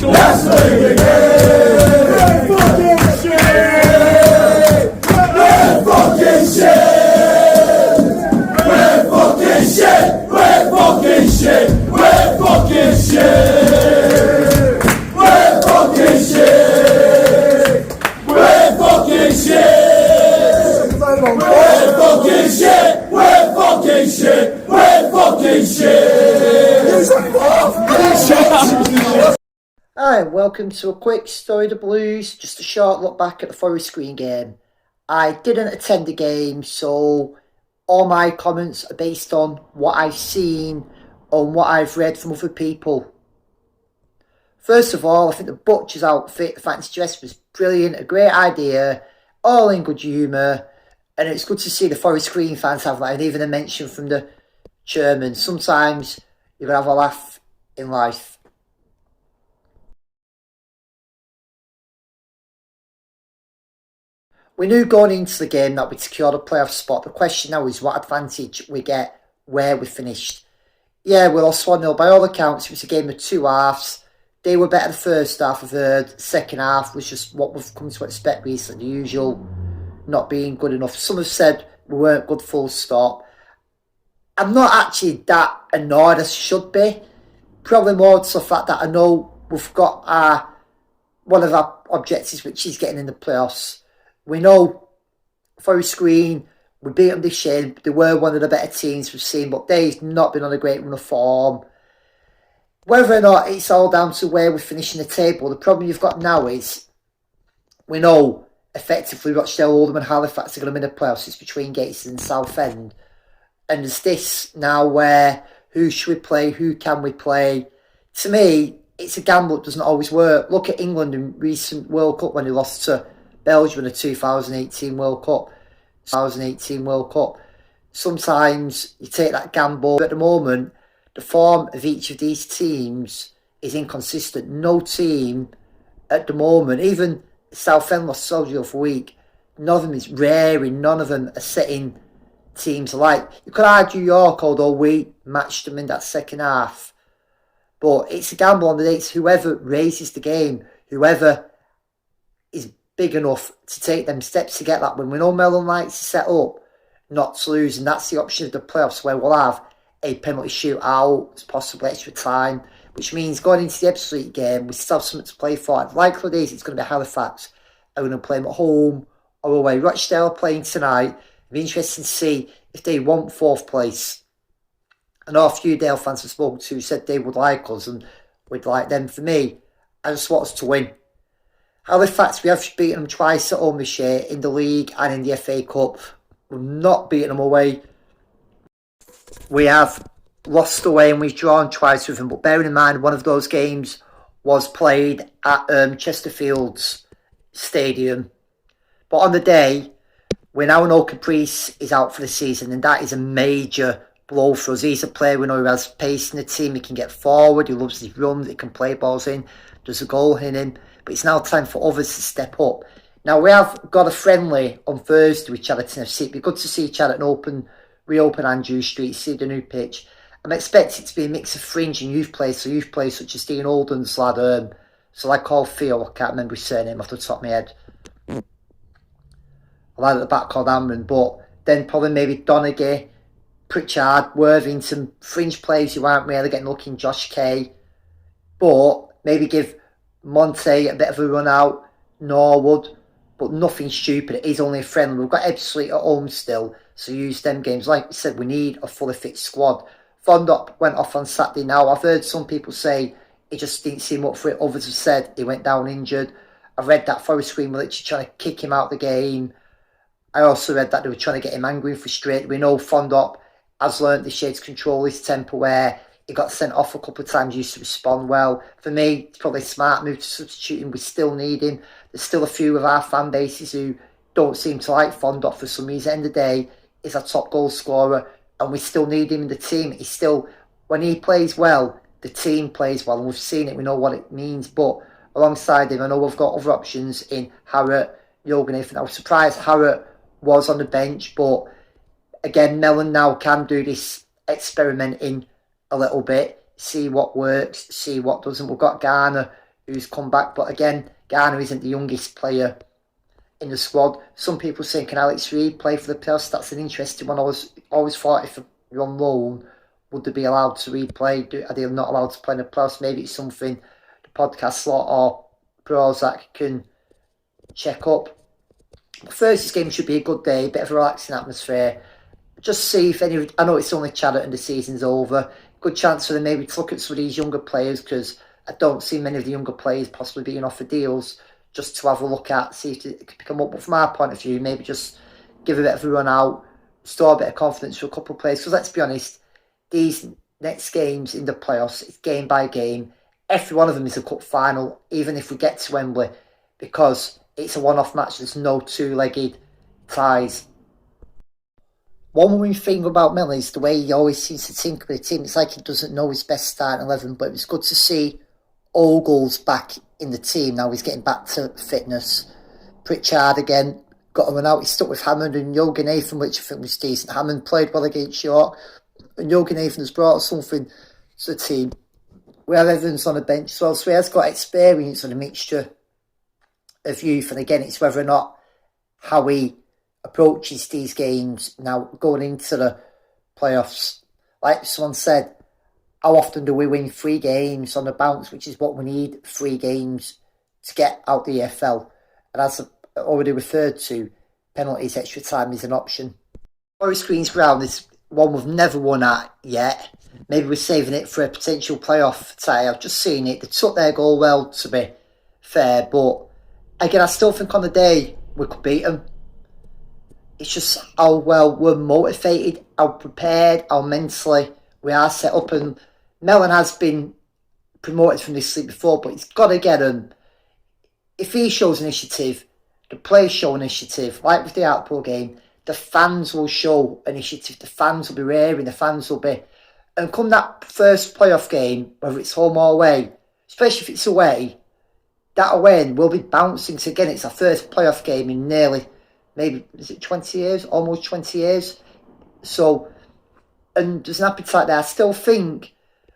Let's play the game. We're fucking shit. We're fucking shit. We're fucking shit. We're fucking shit. We're fucking shit. We're fucking shit. We're fucking shit. We're fucking shit. We're fucking shit. Hi, and welcome to a quick story of the Blues, just a short look back at the Forest Green game. I didn't attend the game, so all my comments are based on what I've seen, on what I've read from other people. First of all, I think the Butcher's outfit, the fancy dress, was brilliant, a great idea, all in good humour, and it's good to see the Forest Green fans have like, and even a mention from the chairman. Sometimes you're going to have a laugh in life. We knew going into the game that we'd secured a playoff spot. The question now is what advantage we get where we finished. Yeah, we lost 1-0. By all accounts, it was a game of two halves. They were better the first half, I've heard. Second half was just what we've come to expect recently. The usual not being good enough. Some have said we weren't good full stop. I'm not actually that annoyed as I should be. Probably more to the fact that I know we've got one of our objectives, which is getting in the playoffs. We know Forest Green, we beat them this year. They were one of the better teams we've seen, but they've not been on a great run of form. Whether or not it's all down to where we're finishing the table, the problem you've got now is we know effectively Rochdale, Oldham and Halifax are going to be in the playoffs. It's between Gateshead and Southend. And there's this now where who should we play, who can we play? To me, it's a gamble that doesn't always work. Look at England in recent World Cup when they lost to Belgium in the 2018 World Cup. Sometimes you take that gamble. But at the moment, the form of each of these teams is inconsistent. No team at the moment, even Southend lost Soldier the other week, none of them is raring, none of them are setting teams alike. You could argue York, although we matched them in that second half. But it's a gamble on the dates. Whoever raises the game, whoever is big enough to take them steps to get that win. We know Mellon likes to set up not to lose, and that's the option of the playoffs where we'll have a penalty shootout, possibly extra time, which means going into the Ipswich game, we still have something to play for. Likely days it's going to be Halifax. Are we going to play them at home or away? Rochdale are playing tonight. It'll be interesting to see if they want fourth place. I know a few Dale fans have spoken to said they would like us and we'd like them. For me, I just want us to win. Halifax, we have beaten them twice at home this year in the league and in the FA Cup. We've not beaten them away. We have lost away and we've drawn twice with them. But bearing in mind, one of those games was played at Chesterfield's stadium. But on the day, we now know Caprice is out for the season, and that is a major blow for us. He's a player we know who has pace in the team. He can get forward. He loves his runs. He can play balls in. There's a goal in him. But it's now time for others to step up. Now, we have got a friendly on Thursday with Chadderton FC. It'd be good to see Chadderton reopen Andrew Street, see the new pitch. I'm expecting it to be a mix of fringe and youth players. So youth players such as Dean Oldham's lad, so like called Theo, I can't remember his surname off the top of my head. A lad at the back called Amron, but then probably maybe Donaghy, Pritchard, Worthington, fringe players who aren't really getting looking, Josh Kay. But maybe give Monte a bit of a run out, Norwood, but nothing stupid. It is only a friendly. We've got Ipswich at home still, so use them games. Like we said, we need a fully fit squad. Fondop went off on Saturday now. I've heard some people say he just didn't seem up for it. Others have said he went down injured. I've read that Forest Green were literally trying to kick him out of the game. I also read that they were trying to get him angry and frustrated. We know Fondop has learnt this year to control his temper, where he got sent off a couple of times, used to respond well. For me, it's probably a smart move to substitute him. We still need him. There's still a few of our fan bases who don't seem to like Fondop for some reason. At the end of the day, he's our top goal scorer, and we still need him in the team. He's still, when he plays well, the team plays well, and we've seen it. We know what it means. But alongside him, I know we've got other options in Harrott, Yoganathan. I was surprised Harrott was on the bench, but again, Mellon now can do this experimenting a little bit, see what works, see what doesn't. We've got Garner, who's come back. But again, Garner isn't the youngest player in the squad. Some people saying, can Alex Reid play for the playoffs? That's an interesting one. I always thought if you're on loan, would they be allowed to replay? Are they not allowed to play in the playoffs? Maybe it's something the podcast slot or Prozac can check up. Thursday's game should be a good day, bit of a relaxing atmosphere. Just see if any. I know it's only Chadder and the season's over. Good chance for them maybe to look at some of these younger players, because I don't see many of the younger players possibly being offered deals, just to have a look at, see if they can pick them up. But from our point of view, maybe just give a bit of a run out, restore a bit of confidence for a couple of players. Because let's be honest, these next games in the playoffs, it's game by game. Every one of them is a cup final, even if we get to Wembley, because it's a one-off match. There's no two-legged ties. One worrying thing about Milner is the way he always seems to tinker with the team. It's like he doesn't know his best starting 11, but it was good to see Ogle's back in the team. Now he's getting back to fitness. Pritchard again got a run out. He stuck with Hammond and Jürgen Nathan, which I think was decent. Hammond played well against York, and Jürgen Nathan has brought something to the team. We have Evans on the bench as well, so he has got experience and a mixture of youth. And again, it's whether or not how he approaches these games now going into the playoffs. Like someone said, how often do we win 3 games on the bounce, which is what we need, 3 games to get out the EFL. And as I already referred to, penalties, extra time is an option. Forest Green's ground is one we've never won at yet. Maybe we're saving it for a potential playoff tie. I've just seen it. They took their goal well, to be fair. But again, I still think on the day we could beat them. It's just how well we're motivated, how prepared, how mentally we are set up. And Mellon has been promoted from this league before, but he's got to get him. If he shows initiative, the players show initiative, like with the Outpool game, the fans will show initiative, the fans will be raring, the fans will be. And come that first playoff game, whether it's home or away, especially if it's away, that away end will be bouncing. So again, it's our first playoff game in nearly, maybe, is it 20 years? Almost 20 years. So, and there's an appetite there. I still think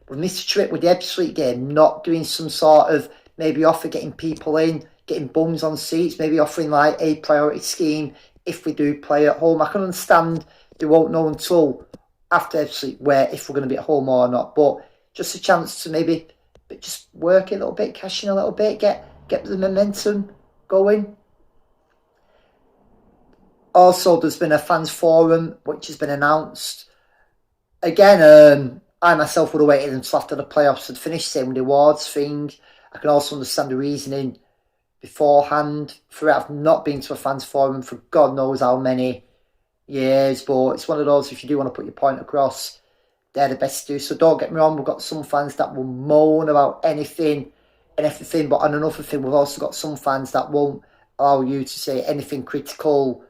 with Mr. Tripp with the Ebbsfleet game, not doing some sort of maybe offer getting people in, getting bums on seats, maybe offering like a priority scheme if we do play at home. I can understand they won't know until after Ebbsfleet where if we're going to be at home or not, but just a chance to maybe just work a little bit, cash in a little bit, get the momentum going. Also, there's been a fans forum which has been announced. Again, I myself would have waited until after the playoffs had finished, same with the awards thing. I can also understand the reasoning beforehand for it. I've not been to a fans forum for God knows how many years, but it's one of those, if you do want to put your point across, they're the best to do. So don't get me wrong, we've got some fans that will moan about anything and everything, but on another thing, we've also got some fans that won't allow you to say anything critical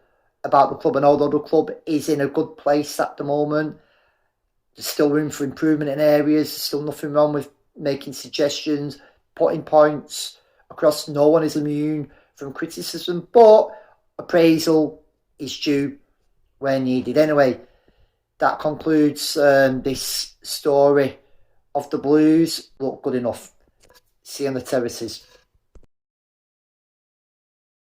about the club. And although the club is in a good place at the moment, there's still room for improvement in areas. There's still nothing wrong with making suggestions, putting points across. No one is immune from criticism, but appraisal is due where needed. Anyway, that concludes this story of the Blues. Look good enough. See you on the terraces.